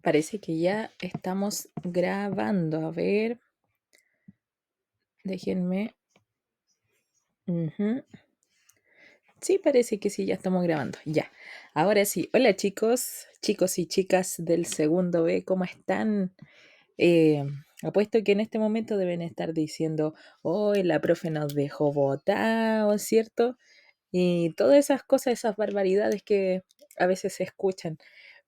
Parece que ya estamos grabando. A ver, déjenme. Ujú. Sí, parece que sí, ya estamos grabando. Ya. Ahora sí. Hola chicos y chicas del segundo B, ¿cómo están? Eh, Apuesto que en este momento deben estar diciendo, oh, la profe nos dejó botados, ¿cierto? Y todas esas cosas, esas barbaridades que a veces se escuchan.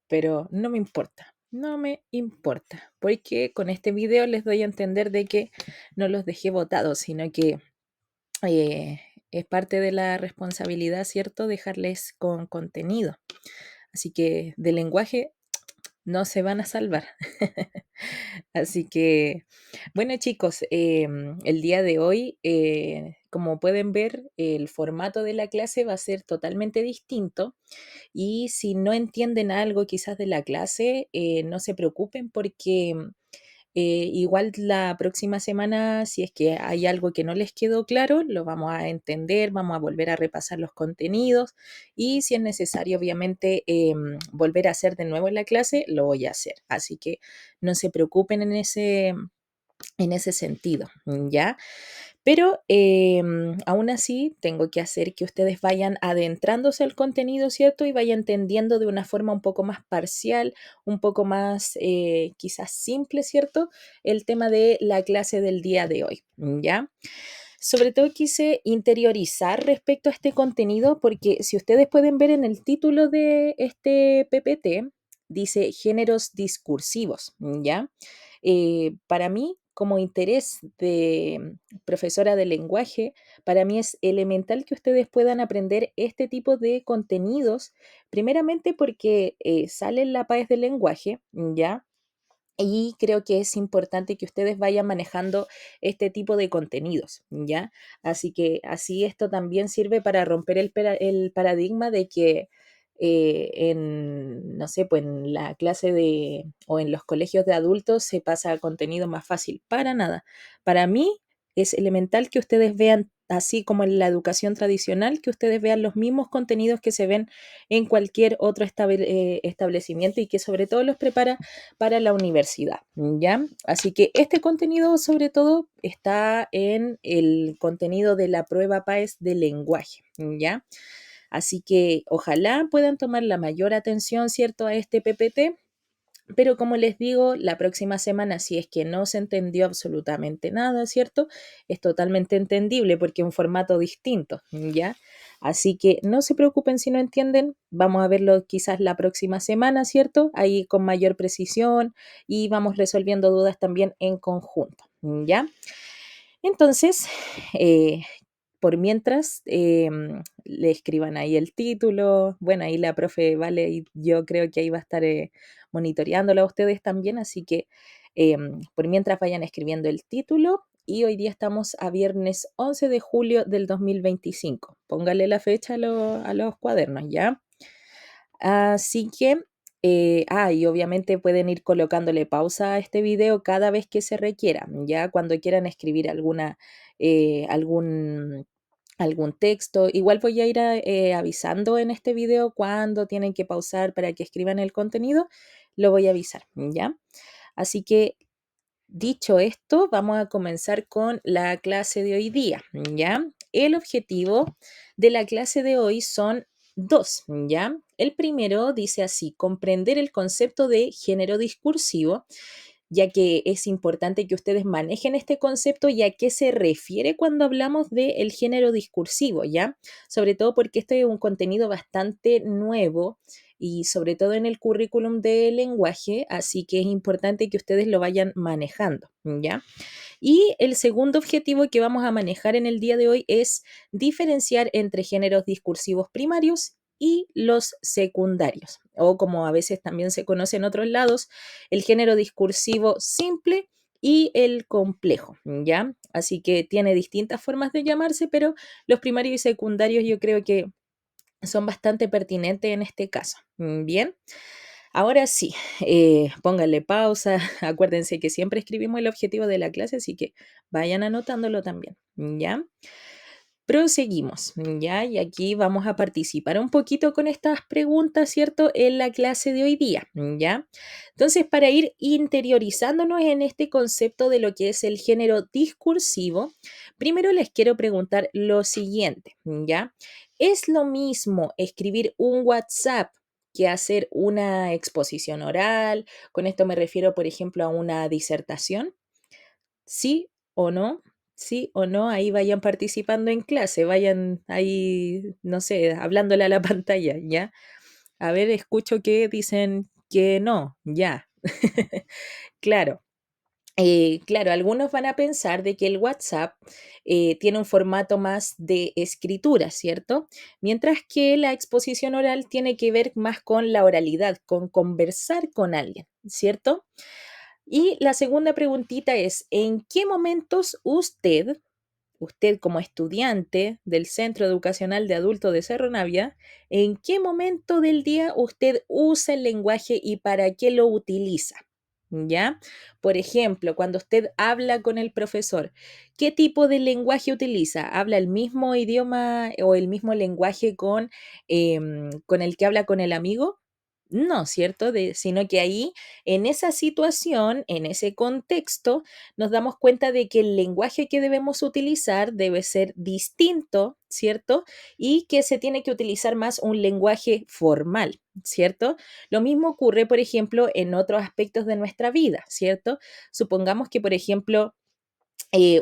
Pero no me importa, no me importa, porque con este video les doy a entender de que no los dejé botados, sino que eh, es parte de la responsabilidad, ¿cierto? Dejarles con contenido. Así que de lenguaje no se van a salvar. Así que, bueno chicos, el día de hoy, como pueden ver, el formato de la clase va a ser totalmente distinto. Y si no entienden algo quizás de la clase, no se preocupen porque igual la próxima semana, si es que hay algo que no les quedó claro, lo vamos a entender, vamos a volver a repasar los contenidos y si es necesario, obviamente, volver a hacer de nuevo en la clase, lo voy a hacer. Así que no se preocupen en ese sentido, ¿ya? Pero aún así tengo que hacer que ustedes vayan adentrándose al contenido, ¿cierto? Y vayan entendiendo de una forma un poco más parcial, un poco más quizás simple, ¿cierto? El tema de la clase del día de hoy, ¿ya? Sobre todo quise interiorizar respecto a este contenido porque si ustedes pueden ver en el título de este PPT, dice géneros discursivos, ¿ya? Para mí, como interés de profesora de lenguaje, para mí es elemental que ustedes puedan aprender este tipo de contenidos, primeramente porque sale en la PAES del lenguaje, ¿ya? Y creo que es importante que ustedes vayan manejando este tipo de contenidos, ¿ya? Así que así esto también sirve para romper el paradigma de que no sé, pues en la clase de o en los colegios de adultos se pasa contenido más fácil. Para nada. Para mí es elemental que ustedes vean, así como en la educación tradicional, que ustedes vean los mismos contenidos que se ven en cualquier otro establecimiento y que sobre todo los prepara para la universidad, ¿ya? Así que este contenido sobre todo está en el contenido de la prueba PAES de lenguaje, ¿ya? Así que ojalá puedan tomar la mayor atención, ¿cierto?, a este PPT. Pero como les digo, la próxima semana, si es que no se entendió absolutamente nada, ¿cierto? Es totalmente entendible porque es un formato distinto, ¿ya? Así que no se preocupen si no entienden, vamos a verlo quizás la próxima semana, ¿cierto? Ahí con mayor precisión y vamos resolviendo dudas también en conjunto, ¿ya? Entonces, eh, por mientras, le escriban ahí el título. Bueno, ahí la profe Vale y yo creo que ahí va a estar monitoreándolo a ustedes también, así que por mientras vayan escribiendo el título. Y hoy día estamos a viernes 11 de julio del 2025. Póngale la fecha a los cuadernos, ¿ya? Así que, y obviamente pueden ir colocándole pausa a este video cada vez que se requiera, ya cuando quieran escribir algún texto. Igual voy a ir avisando en este video cuando tienen que pausar para que escriban el contenido, lo voy a avisar, ¿ya? Así que, dicho esto, vamos a comenzar con la clase de hoy día, ¿ya? El objetivo de la clase de hoy son dos, ¿ya? El primero dice así: comprender el concepto de género discursivo, ya que es importante que ustedes manejen este concepto y a qué se refiere cuando hablamos del género discursivo, ¿ya? Sobre todo porque este es un contenido bastante nuevo y sobre todo en el currículum de lenguaje, así que es importante que ustedes lo vayan manejando, ¿ya? Y el segundo objetivo que vamos a manejar en el día de hoy es diferenciar entre géneros discursivos primarios y los secundarios, o como a veces también se conoce en otros lados, el género discursivo simple y el complejo, ¿ya? Así que tiene distintas formas de llamarse, pero los primarios y secundarios yo creo que son bastante pertinentes en este caso. Bien, ahora sí, pónganle pausa. Acuérdense que siempre escribimos el objetivo de la clase, así que vayan anotándolo también, ¿ya? Proseguimos, ¿ya? Y aquí vamos a participar un poquito con estas preguntas, ¿cierto? En la clase de hoy día, ¿ya? Entonces, para ir interiorizándonos en este concepto de lo que es el género discursivo, primero les quiero preguntar lo siguiente, ¿ya? ¿Es lo mismo escribir un WhatsApp que hacer una exposición oral? Con esto me refiero, por ejemplo, a una disertación. ¿Sí o no? Sí o no, ahí vayan participando en clase, vayan ahí, no sé, hablándole a la pantalla, ¿ya? A ver, escucho que dicen que no, ya. Claro, claro, algunos van a pensar de que el WhatsApp tiene un formato más de escritura, ¿cierto? Mientras que la exposición oral tiene que ver más con la oralidad, con conversar con alguien, ¿cierto? Y la segunda preguntita es, ¿en qué momentos usted como estudiante del Centro Educacional de Adultos de Cerro Navia, en qué momento del día usted usa el lenguaje y para qué lo utiliza? ¿Ya? Por ejemplo, cuando usted habla con el profesor, ¿qué tipo de lenguaje utiliza? ¿Habla el mismo idioma o el mismo lenguaje con el que habla con el amigo? No, ¿cierto? Sino que ahí, en esa situación, en ese contexto, nos damos cuenta de que el lenguaje que debemos utilizar debe ser distinto, ¿cierto? Y que se tiene que utilizar más un lenguaje formal, ¿cierto? Lo mismo ocurre, por ejemplo, en otros aspectos de nuestra vida, ¿cierto? Supongamos que, por ejemplo,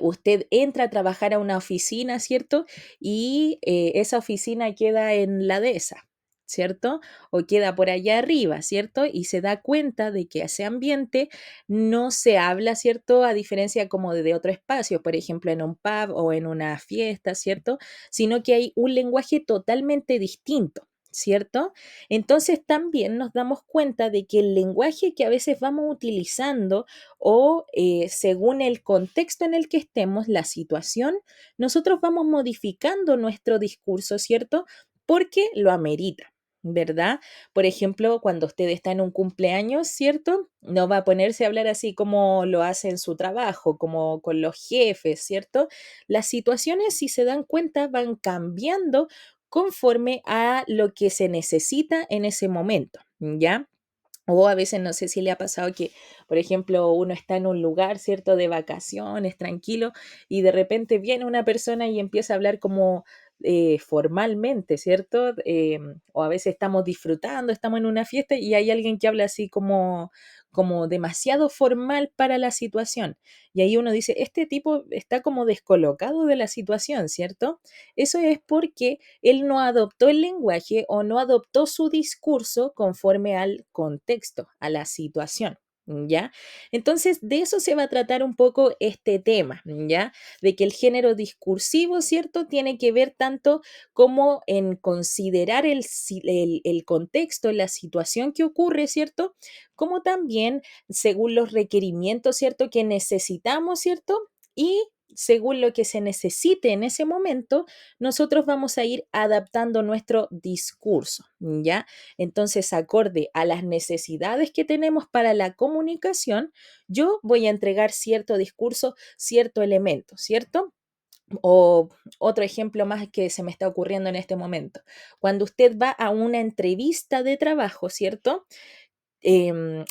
usted entra a trabajar a una oficina, ¿cierto? Y esa oficina queda en la dehesa, ¿cierto? O queda por allá arriba, ¿cierto? Y se da cuenta de que ese ambiente no se habla, ¿cierto? A diferencia como de otro espacio, por ejemplo, en un pub o en una fiesta, ¿cierto? Sino que hay un lenguaje totalmente distinto. ¿Cierto? Entonces también nos damos cuenta de que el lenguaje que a veces vamos utilizando o según el contexto en el que estemos, la situación, nosotros vamos modificando nuestro discurso, ¿cierto? Porque lo amerita. ¿Verdad? Por ejemplo, cuando usted está en un cumpleaños, ¿cierto? No va a ponerse a hablar así como lo hace en su trabajo, como con los jefes, ¿cierto? Las situaciones, si se dan cuenta, van cambiando conforme a lo que se necesita en ese momento, ¿ya? O a veces no sé si le ha pasado que, por ejemplo, uno está en un lugar, ¿cierto?, de vacaciones, tranquilo, y de repente viene una persona y empieza a hablar como formalmente, ¿cierto? O a veces estamos disfrutando, estamos en una fiesta y hay alguien que habla así como demasiado formal para la situación. Y ahí uno dice, este tipo está como descolocado de la situación, ¿cierto? Eso es porque él no adoptó el lenguaje o no adoptó su discurso conforme al contexto, a la situación. ¿Ya? Entonces, de eso se va a tratar un poco este tema, ¿ya? De que el género discursivo, ¿cierto? Tiene que ver tanto como en considerar el contexto, la situación que ocurre, ¿cierto? Como también según los requerimientos, ¿cierto? Que necesitamos, ¿cierto? Y según lo que se necesite en ese momento, nosotros vamos a ir adaptando nuestro discurso, ¿ya? Entonces, acorde a las necesidades que tenemos para la comunicación, yo voy a entregar cierto discurso, cierto elemento, ¿cierto? O otro ejemplo más que se me está ocurriendo en este momento. Cuando usted va a una entrevista de trabajo, ¿cierto?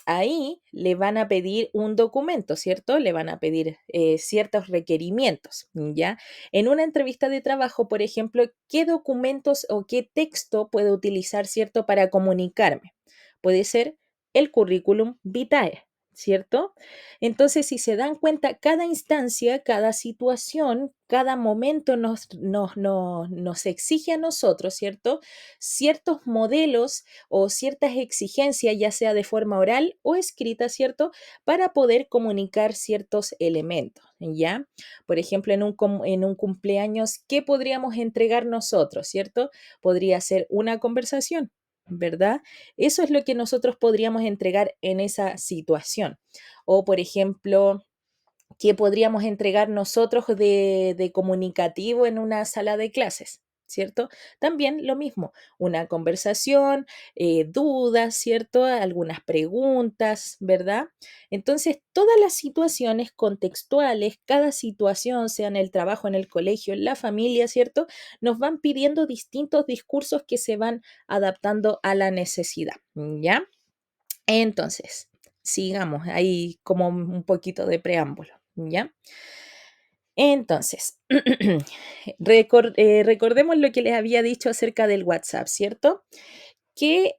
Ahí le van a pedir un documento, ¿cierto? Le van a pedir ciertos requerimientos, ¿ya? En una entrevista de trabajo, por ejemplo, ¿qué documentos o qué texto puedo utilizar, ¿cierto? Para comunicarme. Puede ser el currículum vitae, ¿cierto? Entonces, si se dan cuenta, cada instancia, cada situación, cada momento nos exige a nosotros, ¿cierto? Ciertos modelos o ciertas exigencias, ya sea de forma oral o escrita, ¿cierto? Para poder comunicar ciertos elementos, ¿ya? Por ejemplo, en un cumpleaños, ¿qué podríamos entregar nosotros, ¿cierto? Podría ser una conversación, ¿verdad? Eso es lo que nosotros podríamos entregar en esa situación. O, por ejemplo, ¿qué podríamos entregar nosotros de comunicativo en una sala de clases? ¿cierto? También lo mismo, una conversación, dudas, ¿cierto? Algunas preguntas, ¿verdad? Entonces, todas las situaciones contextuales, cada situación, sea en el trabajo, en el colegio, en la familia, ¿cierto? Nos van pidiendo distintos discursos que se van adaptando a la necesidad, ¿ya? Entonces, sigamos ahí como un poquito de preámbulo, ¿ya? Entonces, recordemos lo que les había dicho acerca del WhatsApp, ¿cierto? Que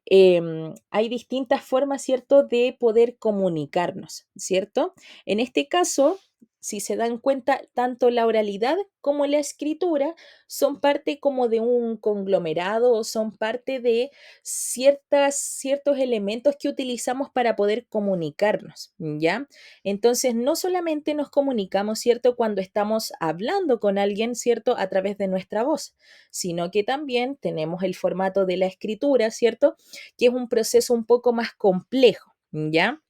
hay distintas formas, ¿cierto?, de poder comunicarnos, ¿cierto? En este caso, si se dan cuenta, tanto la oralidad como la escritura son parte como de un conglomerado o son parte de ciertos elementos que utilizamos para poder comunicarnos, ¿ya? Entonces, no solamente nos comunicamos, ¿cierto?, cuando estamos hablando con alguien, ¿cierto?, a través de nuestra voz, sino que también tenemos el formato de la escritura, ¿cierto? Que es un proceso un poco más complejo, ¿ya?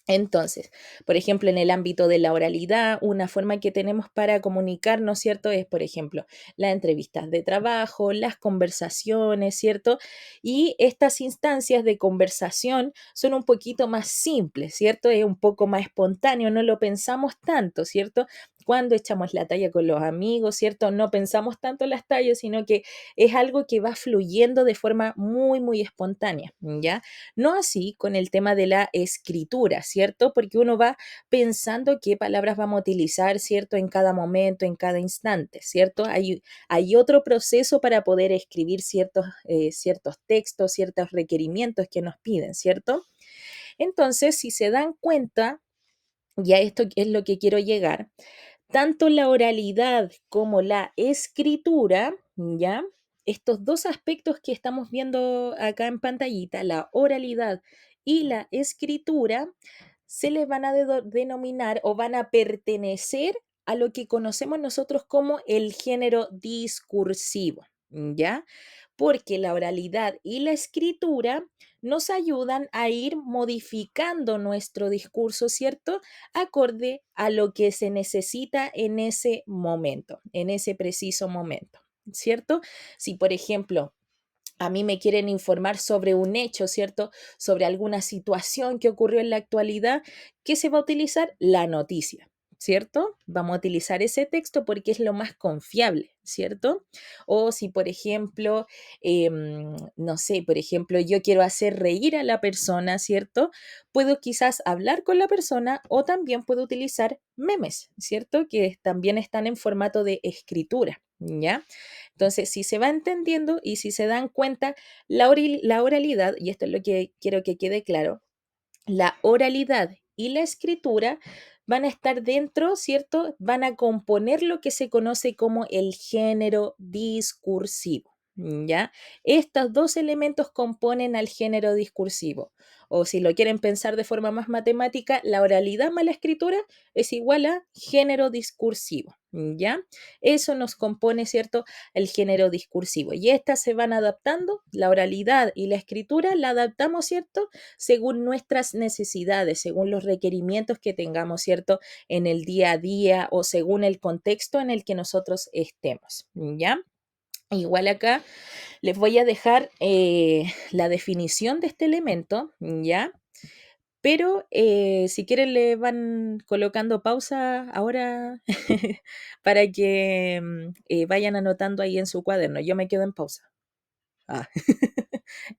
Entonces, por ejemplo, en el ámbito de la oralidad, una forma que tenemos para comunicarnos, ¿cierto? Es, por ejemplo, las entrevistas de trabajo, las conversaciones, ¿cierto? Y estas instancias de conversación son un poquito más simples, ¿cierto? Es un poco más espontáneo, no lo pensamos tanto, ¿cierto? Cuando echamos la talla con los amigos, ¿cierto? No pensamos tanto en las tallas, sino que es algo que va fluyendo de forma muy, muy espontánea, ¿ya? No así con el tema de la escritura, ¿cierto? Porque uno va pensando qué palabras vamos a utilizar, ¿cierto? En cada momento, en cada instante, ¿cierto? Hay otro proceso para poder escribir ciertos textos, ciertos requerimientos que nos piden, ¿cierto? Entonces, si se dan cuenta, ya esto es lo que quiero llegar, tanto la oralidad como la escritura, ¿ya? Estos dos aspectos que estamos viendo acá en pantallita, la oralidad y la escritura, se les van a denominar o van a pertenecer a lo que conocemos nosotros como el género discursivo, ¿ya? Porque la oralidad y la escritura nos ayudan a ir modificando nuestro discurso, ¿cierto? Acorde a lo que se necesita en ese momento, en ese preciso momento, ¿cierto? Si, por ejemplo, a mí me quieren informar sobre un hecho, ¿cierto? Sobre alguna situación que ocurrió en la actualidad, ¿qué se va a utilizar? La noticia, ¿cierto? Vamos a utilizar ese texto porque es lo más confiable, ¿cierto? O si, por ejemplo, no sé, por ejemplo, yo quiero hacer reír a la persona, ¿cierto? Puedo quizás hablar con la persona o también puedo utilizar memes, ¿cierto? Que también están en formato de escritura, ¿ya? Entonces, si se va entendiendo y si se dan cuenta, la oralidad, y esto es lo que quiero que quede claro, la oralidad y la escritura van a estar dentro, ¿cierto? Van a componer lo que se conoce como el género discursivo, ¿ya? Estos dos elementos componen al género discursivo. O si lo quieren pensar de forma más matemática, la oralidad más la escritura es igual a género discursivo, ¿ya? Eso nos compone, ¿cierto? El género discursivo. Y estas se van adaptando, la oralidad y la escritura la adaptamos, ¿cierto? Según nuestras necesidades, según los requerimientos que tengamos, ¿cierto? En el día a día o según el contexto en el que nosotros estemos, ¿ya? Igual acá les voy a dejar la definición de este elemento, ¿ya? Pero si quieren le van colocando pausa ahora para que vayan anotando ahí en su cuaderno. Yo me quedo en pausa. Ah,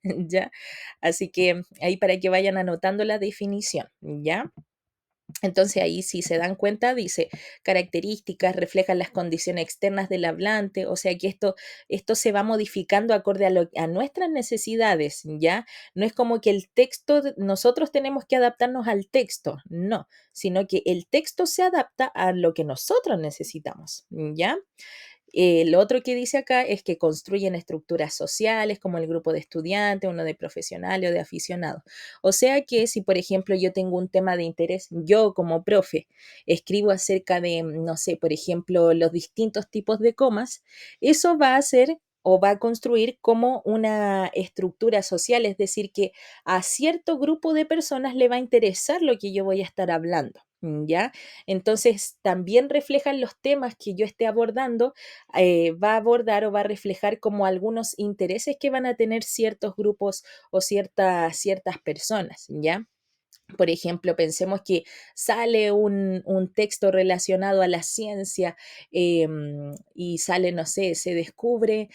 ya. Así que ahí para que vayan anotando la definición, ¿ya? Entonces ahí si se dan cuenta dice características, reflejan las condiciones externas del hablante, o sea que esto se va modificando acorde a nuestras necesidades, ¿ya? No es como que el texto, nosotros tenemos que adaptarnos al texto, no, sino que el texto se adapta a lo que nosotros necesitamos, ¿ya? Lo otro que dice acá es que construyen estructuras sociales como el grupo de estudiantes, uno de profesionales o de aficionados. O sea que si, por ejemplo, yo tengo un tema de interés, yo como profe escribo acerca de, no sé, por ejemplo, los distintos tipos de comas, eso va a hacer o va a construir como una estructura social, es decir, que a cierto grupo de personas le va a interesar lo que yo voy a estar hablando, ¿ya? Entonces, también reflejan los temas que yo esté abordando, va a abordar o va a reflejar como algunos intereses que van a tener ciertos grupos o ciertas personas, ¿ya? Por ejemplo, pensemos que sale un texto relacionado a la ciencia, y sale, no sé, se descubre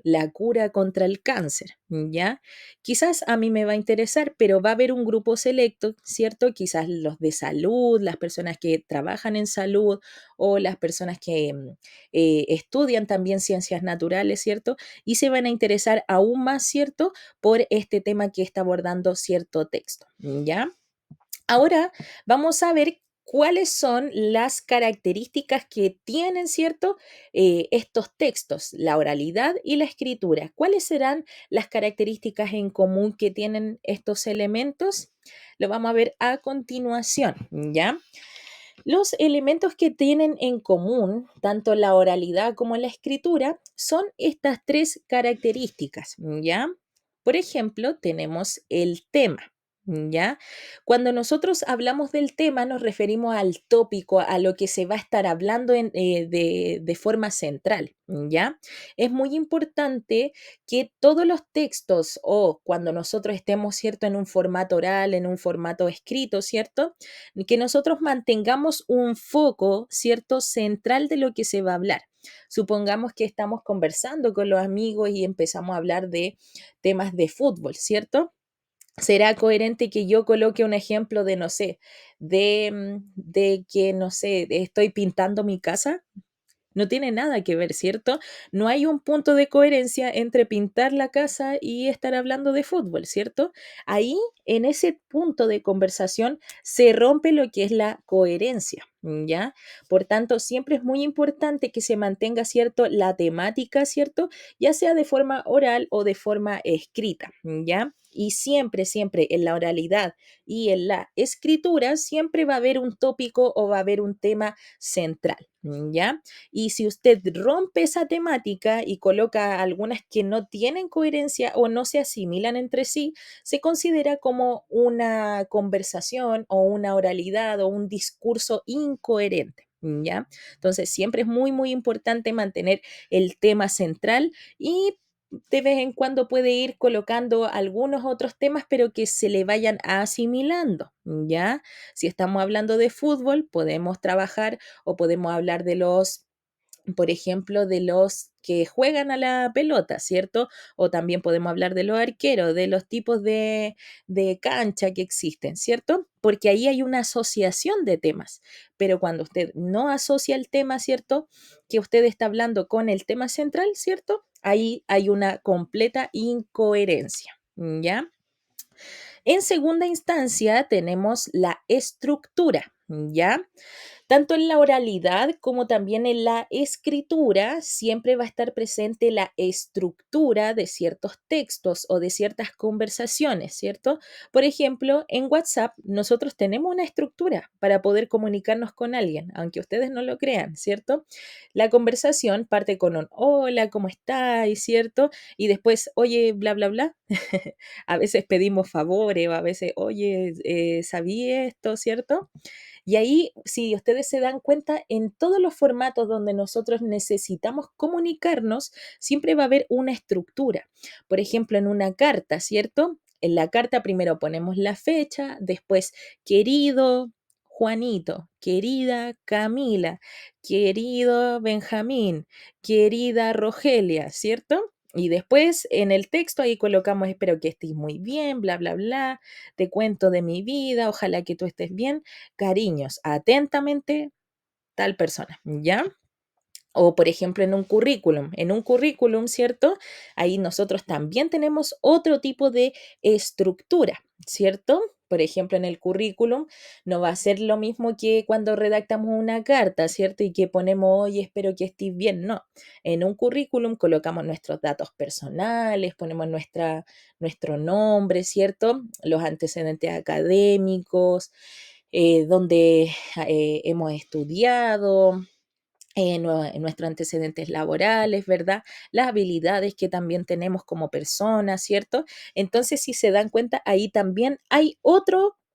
la cura contra el cáncer, ¿ya? Quizás a mí me va a interesar, pero va a haber un grupo selecto, ¿cierto? Quizás los de salud, las personas que trabajan en salud o las personas que estudian también ciencias naturales, ¿cierto? Y se van a interesar aún más, ¿cierto? Por este tema que está abordando cierto texto, ¿ya? Ahora vamos a ver cuáles son las características que tienen, ¿cierto? Estos textos, la oralidad y la escritura. ¿Cuáles serán las características en común que tienen estos elementos? Lo vamos a ver a continuación, ¿ya? Los elementos que tienen en común, tanto la oralidad como la escritura, son estas tres características, ¿ya? Por ejemplo, tenemos el tema, ¿ya? Cuando nosotros hablamos del tema, nos referimos al tópico, a lo que se va a estar hablando de forma central, ¿ya? Es muy importante que todos los textos o cuando nosotros estemos, ¿cierto?, en un formato oral, en un formato escrito, ¿cierto?, que nosotros mantengamos un foco, ¿cierto?, central de lo que se va a hablar. Supongamos que estamos conversando con los amigos y empezamos a hablar de temas de fútbol, ¿cierto? ¿Será coherente que yo coloque un ejemplo de, no sé, de que, no sé, estoy pintando mi casa? No tiene nada que ver, ¿cierto? No hay un punto de coherencia entre pintar la casa y estar hablando de fútbol, ¿cierto? Ahí, en ese punto de conversación, se rompe lo que es la coherencia, ¿ya? Por tanto, siempre es muy importante que se mantenga, ¿cierto?, la temática, ¿cierto? Ya sea de forma oral o de forma escrita, ¿ya? Y siempre, siempre en la oralidad y en la escritura, siempre va a haber un tópico o va a haber un tema central, ¿ya? Y si usted rompe esa temática y coloca algunas que no tienen coherencia o no se asimilan entre sí, se considera como una conversación o una oralidad o un discurso incoherente. ¿Ya? Entonces, siempre es muy, muy importante mantener el tema central y de vez en cuando puede ir colocando algunos otros temas, pero que se le vayan asimilando, ¿ya? Si estamos hablando de fútbol, podemos trabajar o podemos hablar de los, por ejemplo, de los que juegan a la pelota, ¿cierto? O también podemos hablar de los arqueros, de los tipos de cancha que existen, ¿cierto? Porque ahí hay una asociación de temas. Pero cuando usted no asocia el tema, ¿cierto? Que usted está hablando con el tema central, ¿cierto? Ahí hay una completa incoherencia, ¿ya? En segunda instancia tenemos la estructura, ¿ya? Tanto en la oralidad como también en la escritura, siempre va a estar presente la estructura de ciertos textos o de ciertas conversaciones, ¿cierto? Por ejemplo, en WhatsApp nosotros tenemos una estructura para poder comunicarnos con alguien, aunque ustedes no lo crean, ¿cierto? La conversación parte con un hola, ¿cómo estás? ¿Cierto? Y después, oye, bla, bla, bla. A veces pedimos favores o a veces, oye, ¿sabía esto? ¿Cierto? Y ahí, si ustedes se dan cuenta, en todos los formatos donde nosotros necesitamos comunicarnos, siempre va a haber una estructura. Por ejemplo, en una carta, ¿cierto? En la carta primero ponemos la fecha, después querido Juanito, querida Camila, querido Benjamín, querida Rogelia, ¿cierto? Y después en el texto ahí colocamos espero que estés muy bien, bla, bla, bla, te cuento de mi vida, ojalá que tú estés bien, cariños, atentamente, tal persona, ¿ya? O, por ejemplo, en un currículum, ¿cierto? Ahí nosotros también tenemos otro tipo de estructura, ¿cierto? Por ejemplo, en el currículum no va a ser lo mismo que cuando redactamos una carta, ¿cierto? Y que ponemos, oye, espero que estés bien. No, en un currículum colocamos nuestros datos personales, ponemos nuestro nombre, ¿cierto? Los antecedentes académicos, donde hemos estudiado, nuestros antecedentes laborales, ¿verdad? Las habilidades que también tenemos como personas, ¿cierto? Entonces, si se dan cuenta, ahí también hay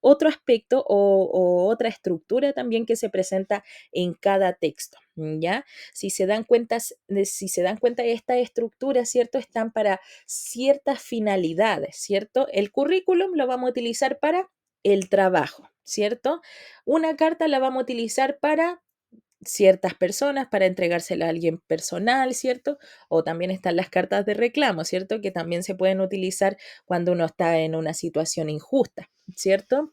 otro aspecto o otra estructura también que se presenta en cada texto, ¿ya? Si se dan cuenta, estas estructuras, ¿cierto? Están para ciertas finalidades, ¿cierto? El currículum lo vamos a utilizar para el trabajo, ¿cierto? Una carta la vamos a utilizar para ciertas personas, para entregársela a alguien personal, ¿cierto? O también están las cartas de reclamo, ¿cierto? Que también se pueden utilizar cuando uno está en una situación injusta, ¿cierto?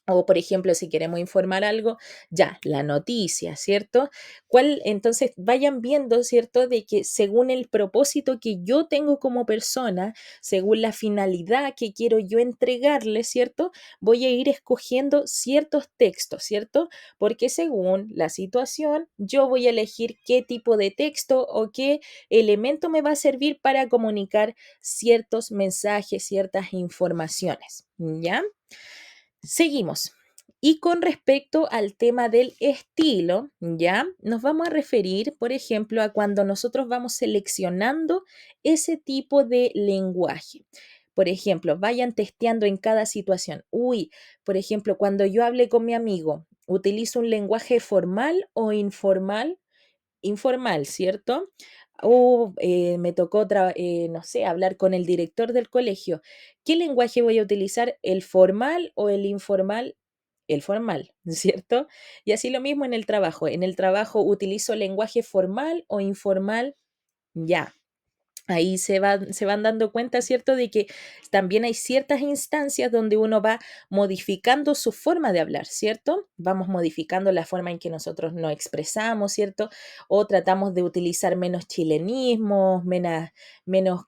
O, por ejemplo, si queremos informar algo, ya, la noticia, ¿cierto? Entonces, vayan viendo, ¿cierto? De que según el propósito que yo tengo como persona, según la finalidad que quiero yo entregarle, ¿cierto? Voy a ir escogiendo ciertos textos, ¿cierto? Porque según la situación, yo voy a elegir qué tipo de texto o qué elemento me va a servir para comunicar ciertos mensajes, ciertas informaciones, ¿ya? Seguimos. Y con respecto al tema del estilo, ¿ya? Nos vamos a referir, por ejemplo, a cuando nosotros vamos seleccionando ese tipo de lenguaje. Por ejemplo, vayan testeando en cada situación. Uy, por ejemplo, cuando yo hable con mi amigo, ¿utilizo un lenguaje formal o informal? Informal, ¿cierto? O me tocó, no sé, hablar con el director del colegio. ¿Qué lenguaje voy a utilizar? ¿El formal o el informal? El formal, ¿cierto? Y así lo mismo en el trabajo. En el trabajo utilizo lenguaje formal o informal. Ya, ahí se van dando cuenta, ¿cierto?, de que también hay ciertas instancias donde uno va modificando su forma de hablar, ¿cierto? Vamos modificando la forma en que nosotros nos expresamos, ¿cierto? O tratamos de utilizar menos chilenismos, menos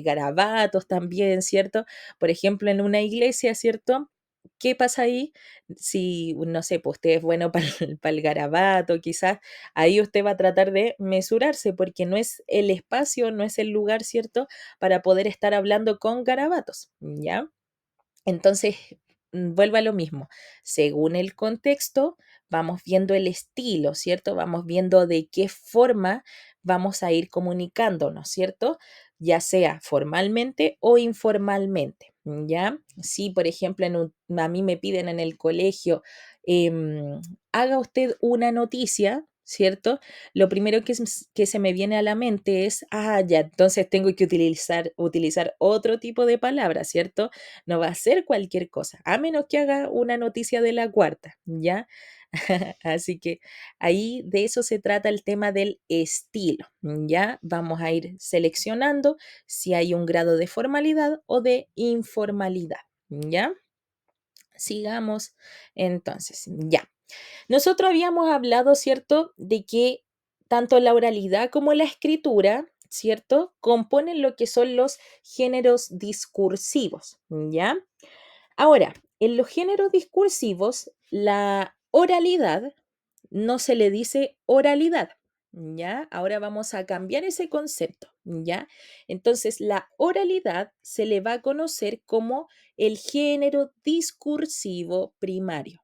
garabatos también, ¿cierto? Por ejemplo, en una iglesia, ¿cierto? ¿Qué pasa ahí? Si, no sé, pues usted es bueno para el garabato, quizás ahí usted va a tratar de mesurarse porque no es el espacio, no es el lugar, ¿cierto? Para poder estar hablando con garabatos, ¿ya? Entonces, vuelvo a lo mismo. Según el contexto, vamos viendo el estilo, ¿cierto? Vamos viendo de qué forma vamos a ir comunicándonos, ¿cierto? Ya sea formalmente o informalmente, ¿ya? Si, por ejemplo, a mí me piden en el colegio, haga usted una noticia, ¿cierto? Lo primero que se me viene a la mente es, ya, entonces tengo que utilizar otro tipo de palabras, ¿cierto? No va a ser cualquier cosa, a menos que haga una noticia de la cuarta, ¿ya? Así que ahí de eso se trata el tema del estilo, ¿ya? Vamos a ir seleccionando si hay un grado de formalidad o de informalidad, ¿ya? Sigamos entonces, ya. Nosotros habíamos hablado, ¿cierto?, de que tanto la oralidad como la escritura, ¿cierto?, componen lo que son los géneros discursivos, ¿ya? Ahora, en los géneros discursivos, la oralidad no se le dice oralidad, ¿ya? Ahora vamos a cambiar ese concepto, ¿ya? Entonces, la oralidad se le va a conocer como el género discursivo primario,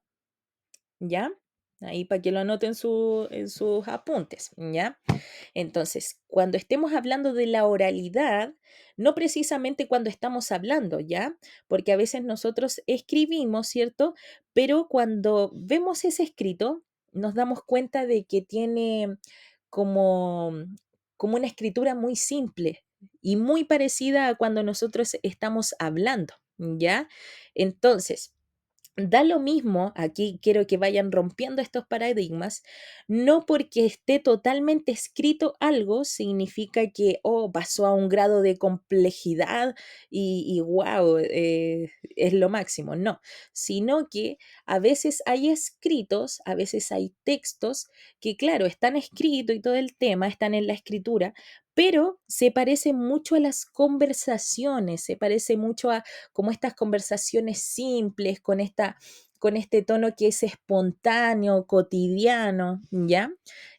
¿ya? Ahí para que lo anoten en sus apuntes, ¿ya? Entonces, cuando estemos hablando de la oralidad, no precisamente cuando estamos hablando, ¿ya? Porque a veces nosotros escribimos, ¿cierto? Pero cuando vemos ese escrito, nos damos cuenta de que tiene como, como una escritura muy simple y muy parecida a cuando nosotros estamos hablando, ¿ya? Entonces, da lo mismo, aquí quiero que vayan rompiendo estos paradigmas, no porque esté totalmente escrito algo significa que, oh, pasó a un grado de complejidad y wow, es lo máximo, no, sino que a veces hay escritos, a veces hay textos que, claro, están escritos y todo el tema, están en la escritura, pero se parece mucho a las conversaciones, se parece mucho a como estas conversaciones simples, con este tono que es espontáneo, cotidiano, ¿ya?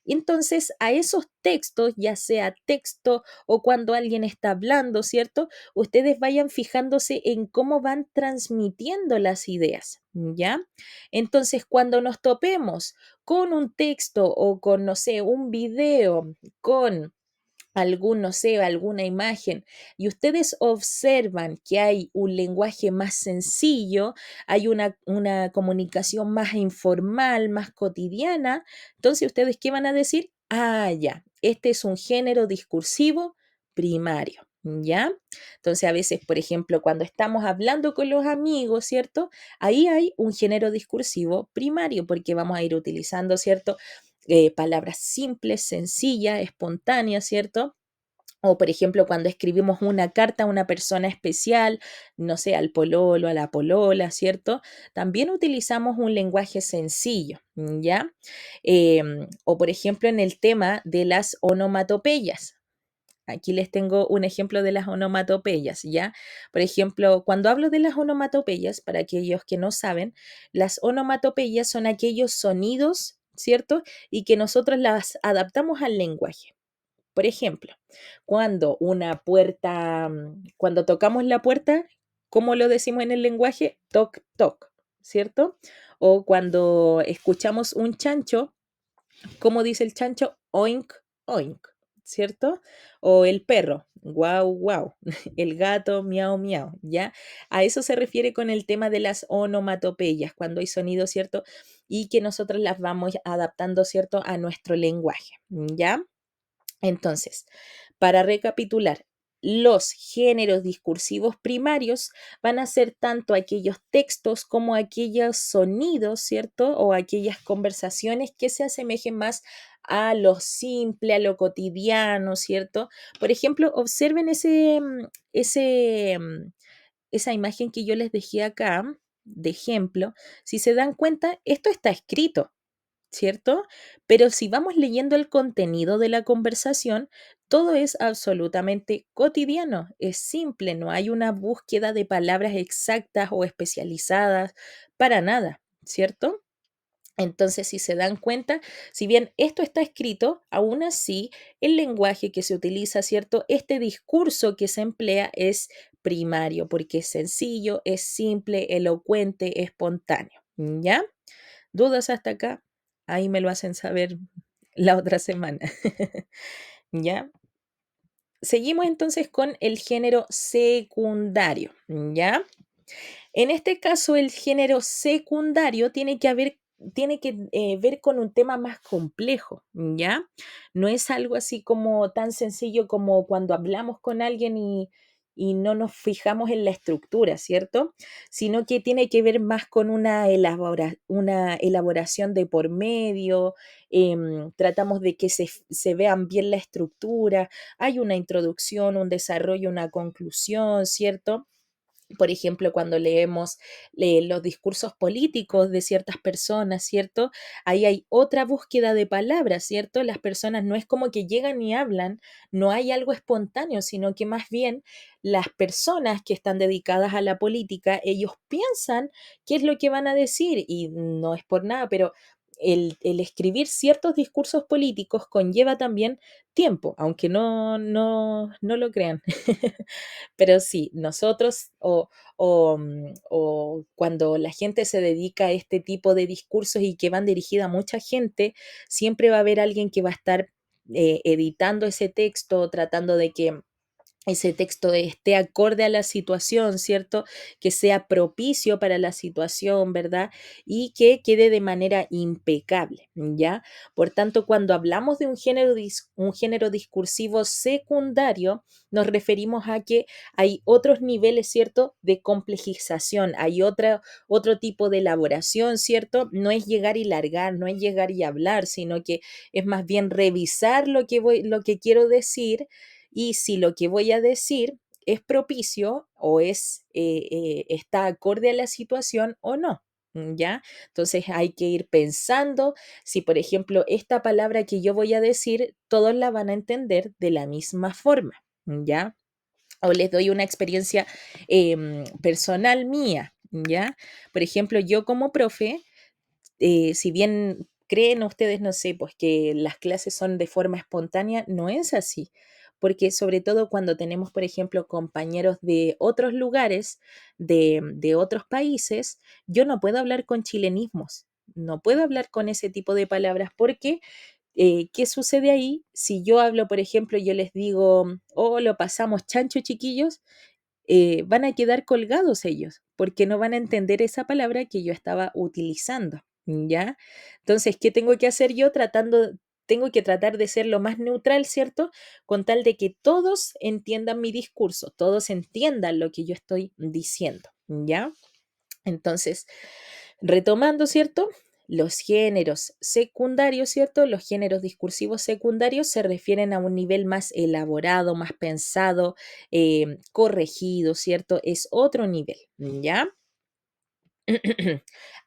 Entonces, a esos textos, ya sea texto o cuando alguien está hablando, ¿cierto? Ustedes vayan fijándose en cómo van transmitiendo las ideas, ¿ya? Entonces, cuando nos topemos con un texto o con, no sé, un video, con algún, no sé, alguna imagen, y ustedes observan que hay un lenguaje más sencillo, hay una comunicación más informal, más cotidiana, entonces ustedes, ¿qué van a decir? Ah, ya, este es un género discursivo primario. ¿Ya? Entonces a veces, por ejemplo, cuando estamos hablando con los amigos, ¿cierto? Ahí hay un género discursivo primario porque vamos a ir utilizando, ¿cierto? Palabras simples, sencillas, espontáneas, ¿cierto? O por ejemplo, cuando escribimos una carta a una persona especial, no sé, al pololo, a la polola, ¿cierto? También utilizamos un lenguaje sencillo, ¿ya? O por ejemplo, en el tema de las onomatopeyas. Aquí les tengo un ejemplo de las onomatopeyas, ¿ya? Por ejemplo, cuando hablo de las onomatopeyas, para aquellos que no saben, las onomatopeyas son aquellos sonidos, ¿cierto? Y que nosotros las adaptamos al lenguaje. Por ejemplo, cuando una puerta, cuando tocamos la puerta, ¿cómo lo decimos en el lenguaje? Toc, toc, ¿cierto? O cuando escuchamos un chancho, ¿cómo dice el chancho? Oink, oink, ¿cierto? O el perro, guau, guau. El gato, miau, miau, ¿ya? A eso se refiere con el tema de las onomatopeyas, cuando hay sonidos, ¿cierto? Y que nosotros las vamos adaptando, ¿cierto? A nuestro lenguaje, ¿ya? Entonces, para recapitular, los géneros discursivos primarios van a ser tanto aquellos textos como aquellos sonidos, ¿cierto? O aquellas conversaciones que se asemejen más a lo simple, a lo cotidiano, ¿cierto? Por ejemplo, observen esa imagen que yo les dejé acá de ejemplo. Si se dan cuenta, esto está escrito. ¿Cierto? Pero si vamos leyendo el contenido de la conversación, todo es absolutamente cotidiano, es simple, no hay una búsqueda de palabras exactas o especializadas para nada, ¿cierto? Entonces, si se dan cuenta, si bien esto está escrito, aún así el lenguaje que se utiliza, ¿cierto? Este discurso que se emplea es primario, porque es sencillo, es simple, elocuente, espontáneo, ¿ya? ¿Dudas hasta acá? Ahí me lo hacen saber la otra semana. ¿Ya? Seguimos entonces con el género secundario, ¿ya? En este caso, el género secundario tiene que ver con un tema más complejo, ¿ya? No es algo así como tan sencillo como cuando hablamos con alguien y no nos fijamos en la estructura, ¿cierto? Sino que tiene que ver más con una elaboración de por medio, tratamos de que se vean bien la estructura, hay una introducción, un desarrollo, una conclusión, ¿cierto? Por ejemplo, cuando leemos los discursos políticos de ciertas personas, ¿cierto? Ahí hay otra búsqueda de palabras, ¿cierto? Las personas no es como que llegan y hablan, no hay algo espontáneo, sino que más bien las personas que están dedicadas a la política, ellos piensan qué es lo que van a decir y no es por nada, pero el escribir ciertos discursos políticos conlleva también tiempo, aunque no lo crean. Pero sí, nosotros o cuando la gente se dedica a este tipo de discursos y que van dirigidos a mucha gente, siempre va a haber alguien que va a estar editando ese texto, tratando de que ese texto esté acorde a la situación, ¿cierto? Que sea propicio para la situación, ¿verdad? Y que quede de manera impecable, ¿ya? Por tanto, cuando hablamos de un género discursivo secundario, nos referimos a que hay otros niveles, ¿cierto? De complejización, hay otro tipo de elaboración, ¿cierto? No es llegar y largar, no es llegar y hablar, sino que es más bien revisar lo que quiero decir y si lo que voy a decir es propicio o está acorde a la situación o no. ¿Ya? Entonces hay que ir pensando si, por ejemplo, esta palabra que yo voy a decir, todos la van a entender de la misma forma, ¿ya? O les doy una experiencia personal mía, ¿ya? Por ejemplo, yo como profe, si bien creen ustedes, no sé, pues que las clases son de forma espontánea, no es así, porque sobre todo cuando tenemos, por ejemplo, compañeros de otros lugares, de otros países, yo no puedo hablar con chilenismos, no puedo hablar con ese tipo de palabras porque ¿Qué sucede ahí? Si yo hablo, por ejemplo, yo les digo, oh, lo pasamos chancho, chiquillos, van a quedar colgados ellos, porque no van a entender esa palabra que yo estaba utilizando, ¿ya? Entonces, ¿qué tengo que hacer yo? Tengo que tratar de ser lo más neutral, ¿cierto? Con tal de que todos entiendan mi discurso, todos entiendan lo que yo estoy diciendo, ¿ya? Entonces, retomando, ¿cierto? Los géneros secundarios, ¿cierto? Los géneros discursivos secundarios se refieren a un nivel más elaborado, más pensado, corregido, ¿cierto? Es otro nivel, ¿ya?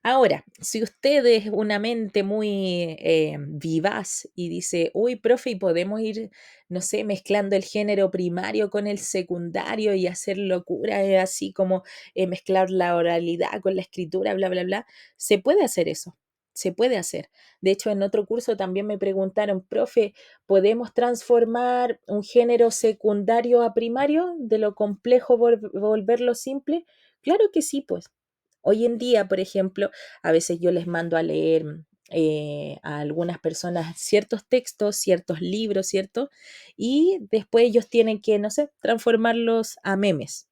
Ahora, si usted es una mente muy vivaz y dice, uy, profe, y podemos ir, no sé, mezclando el género primario con el secundario y hacer locura, así como mezclar la oralidad con la escritura, bla, bla, bla, se puede hacer eso. Se puede hacer. De hecho, en otro curso también me preguntaron, profe, ¿podemos transformar un género secundario a primario de lo complejo volverlo simple? Claro que sí, pues. Hoy en día, por ejemplo, a veces yo les mando a leer a algunas personas ciertos textos, ciertos libros, ¿cierto? Y después ellos tienen que, no sé, transformarlos a memes,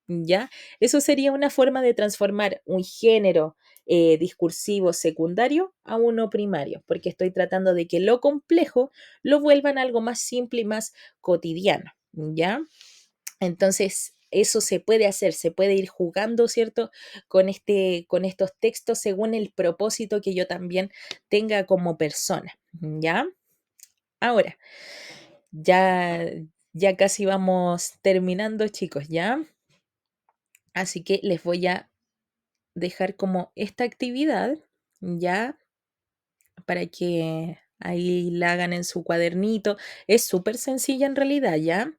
¿ya? Eso sería una forma de transformar un género discursivo secundario a uno primario, porque estoy tratando de que lo complejo lo vuelvan algo más simple y más cotidiano, ¿ya? Entonces, eso se puede hacer, se puede ir jugando, ¿cierto? Con estos textos según el propósito que yo también tenga como persona, ¿ya? Ahora, ya, ya casi vamos terminando, chicos, ¿ya? Así que les voy a dejar como esta actividad, ¿ya? Para que ahí la hagan en su cuadernito. Es súper sencilla en realidad, ¿ya?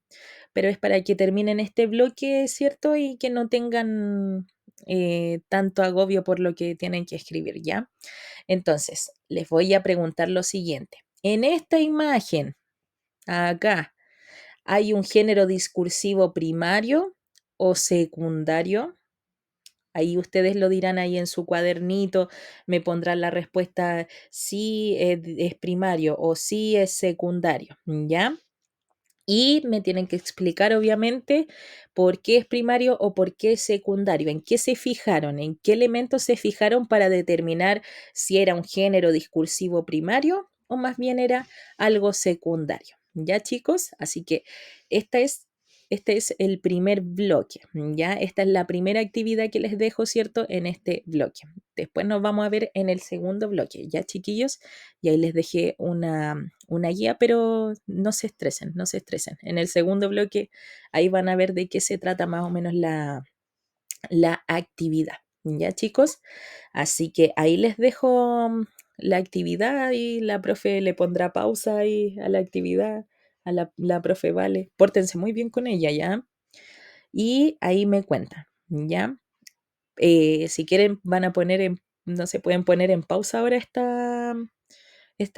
Pero es para que terminen este bloque, ¿cierto? Y que no tengan tanto agobio por lo que tienen que escribir, ¿ya? Entonces, les voy a preguntar lo siguiente. En esta imagen, acá, ¿hay un género discursivo primario o secundario? Ahí ustedes lo dirán ahí en su cuadernito, me pondrán la respuesta sí es primario o sí es secundario, ¿ya? Y me tienen que explicar, obviamente, por qué es primario o por qué es secundario, en qué se fijaron, en qué elementos se fijaron para determinar si era un género discursivo primario o más bien era algo secundario. ¿Ya, chicos? Así que esta es, este es el primer bloque, ¿ya? Esta es la primera actividad que les dejo, ¿cierto? En este bloque. Después nos vamos a ver en el segundo bloque, ¿ya, chiquillos? Y ahí les dejé una guía, pero no se estresen, no se estresen. En el segundo bloque, ahí van a ver de qué se trata más o menos la actividad. ¿Ya, chicos? Así que ahí les dejo la actividad y la profe le pondrá pausa ahí a la actividad, a la profe Vale. Pórtense muy bien con ella, ¿ya? Y ahí me cuentan, ¿ya? Si quieren, van a poner no se pueden poner en pausa ahora esta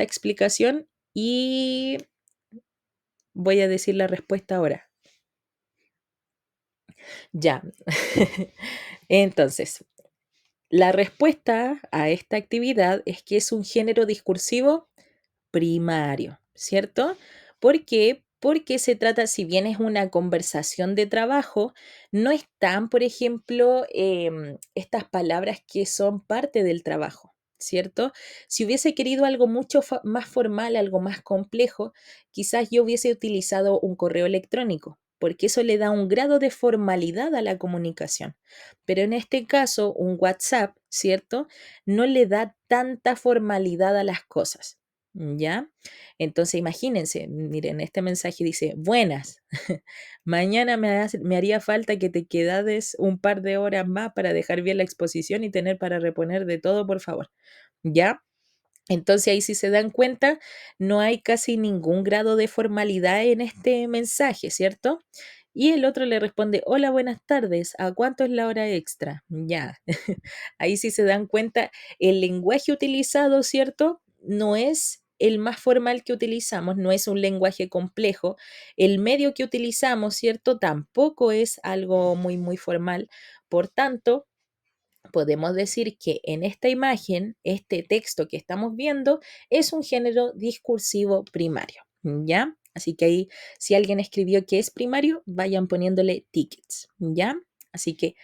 explicación y voy a decir la respuesta ahora. Ya. Entonces, la respuesta a esta actividad es que es un género discursivo primario, ¿cierto? ¿Por qué? Porque se trata, si bien es una conversación de trabajo, no están, por ejemplo, estas palabras que son parte del trabajo, ¿cierto? Si hubiese querido algo mucho más formal, algo más complejo, quizás yo hubiese utilizado un correo electrónico, porque eso le da un grado de formalidad a la comunicación. Pero en este caso, un WhatsApp, ¿cierto? No le da tanta formalidad a las cosas. ¿Ya? Entonces imagínense, miren, este mensaje dice, buenas, mañana me haría falta que te quedades un par de horas más para dejar bien la exposición y tener para reponer de todo, por favor. ¿Ya? Entonces ahí si se dan cuenta, no hay casi ningún grado de formalidad en este mensaje, ¿cierto? Y el otro le responde, hola, buenas tardes, ¿a cuánto es la hora extra? Ya, ahí sí se dan cuenta, el lenguaje utilizado, ¿cierto? No es el más formal que utilizamos, no es un lenguaje complejo. El medio que utilizamos, ¿cierto? Tampoco es algo muy, muy formal. Por tanto, podemos decir que en esta imagen, este texto que estamos viendo es un género discursivo primario, ¿ya? Así que ahí, si alguien escribió que es primario, vayan poniéndole tickets, ¿ya? Así que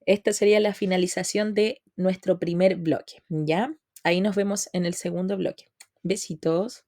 esta sería la finalización de nuestro primer bloque, ¿ya? Ahí nos vemos en el segundo bloque. Besitos.